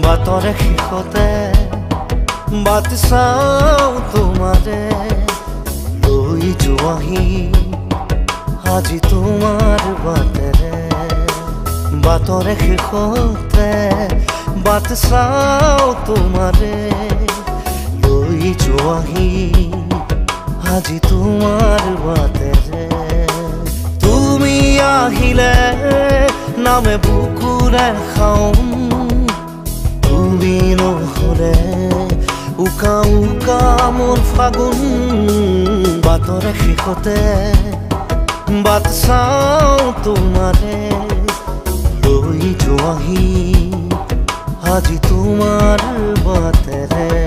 বাটৰে শেষতে বাট চাওঁ তোমাৰে লৈ যোৱাহি আজি তোমাৰ বাটেৰে বাটৰে শেষতে বাট চাওঁ তোমাৰে লৈ যোৱাহি আজি তোমাৰ বাটেৰে তুমি আহিলে নামে বুকুৰে খাওঁ তুমি নহ'লে উকা উকা মোৰ ফাগুন বাটৰে শেষতে বাট চাওঁ তোমাৰে লৈ যোৱাহি আজি তোমাৰ বাটেৰে